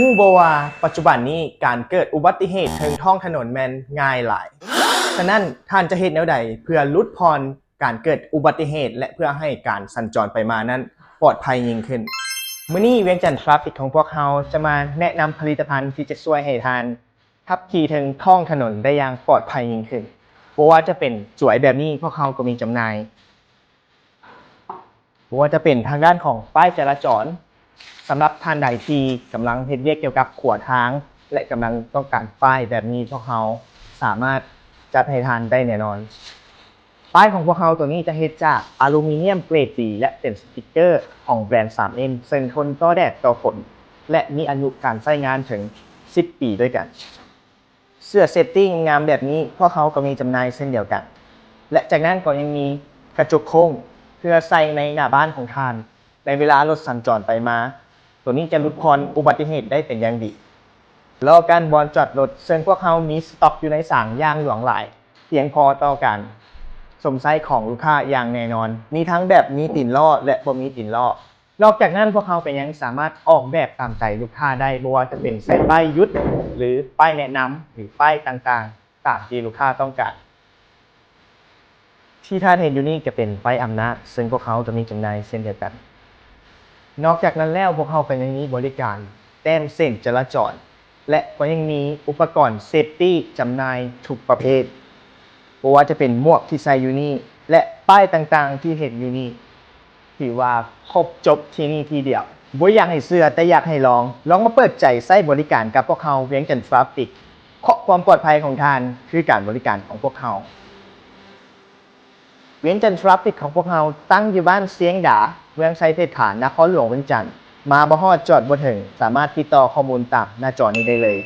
ฮู้บ่ว่าปัจจุบันนี้การเกิดอุบัติเหตุทางท้องถนนแม่นง่ายหลายฉะนั้นท่านจะเฮ็ดแนวใดเพื่อลดพรการเกิดอุบัติเหตุและเพื่อให้การสัญจรไปมานั้นปลอดภัยยิ่งขึ้นมื้อนี้เวียงจันทร์ทราฟฟิกของพวกเราจะมาแนะนำผลิตภัณฑ์ที่จะช่วยให้ท่านขับขี่ทางท้องถนนได้อย่างปลอดภัยยิ่งขึ้นบ่ว่าจะเป็นสวยแบบนี้พวกเราก็มีจำหน่ายบ่ว่าจะเป็นทางด้านของป้ายจราจรสำหรับท่านใดที่กำลังเฮ็ดเวียกเกี่ยวกับขวดทางและกำลังต้องการป้ายแบบนี้พวกเราสามารถจัดให้ท่านได้แน่นอนป้ายของพวกเราตัวนี้จะเฮ็ดจากอลูมิเนียมเกรดดีและเป็นสติกเกอร์ของแบรนด์ 3M ซึ่งทนต่อแดดต่อฝนและมีอายุการใช้งานถึง10 ปีด้วยกันเสื้อเซฟตี้งามแบบนี้พวกเขาก็มีจำหน่ายเช่นเดียวกันและจากนั้นก็ยังมีกระจกโค้งเพื่อใส่ในหน้าบ้านของท่านในเวลารถสัญจรไปมาตัวนี้จะลดพรอุบัติเหตุได้เป็นอย่างดีแล้วการบอนจอดรถซึ่งพวกเขามีสต็อกอยู่ในสางอย่างหลวงหลายเพียงพอต่อการสมไส้ของลูกค้าอย่างแน่นอนมีทั้งแบบมีติ่นล้อและบ่มีติ่นล้อนอกจากนั้นพวกเขาเป็นยังสามารถออกแบบตามใจลูกค้าได้บ่ว่าจะเป็นใส่ป้ายยุดหรือป้ายแนะนำหรือป้ายต่างๆตามที่ลูกค้าต้องการที่ท่านเห็นอยู่นี่จะเป็นป้ายอำนาจซึ่งพวกเขาจะมีจำหน่ายเช่นเดียวกันนอกจากนั้นแล้วพวกเขาเป็นยังมีบริการแต้มเส้นจราจรและก็ยังมีอุปกรณ์เซฟตี้จำหน่ายทุกประเภทบ่ว่าจะเป็นหมวกที่ใส่อยู่นี่และป้ายต่างๆที่เห็นอยู่นี่ถือว่าครบจบที่นี่ทีเดียวบ่อยากให้เชื่อแต่อยากให้ลองมาเปิดใจใช้บริการกับพวกเขาเวียงจันทร์ทราฟฟิกเพราะความปลอดภัยของท่านคือการบริการของพวกเขาเวียงจันทร์ทราฟฟิกของพวกเราตั้งอยู่บ้านเสียงดาเมืองไซเทศฐานนครหลวงเวียงจันทร์มาบ่ฮอดจอดบ่ถึงสามารถติดต่อข้อมูลตามหน้าจอนี้ได้เลย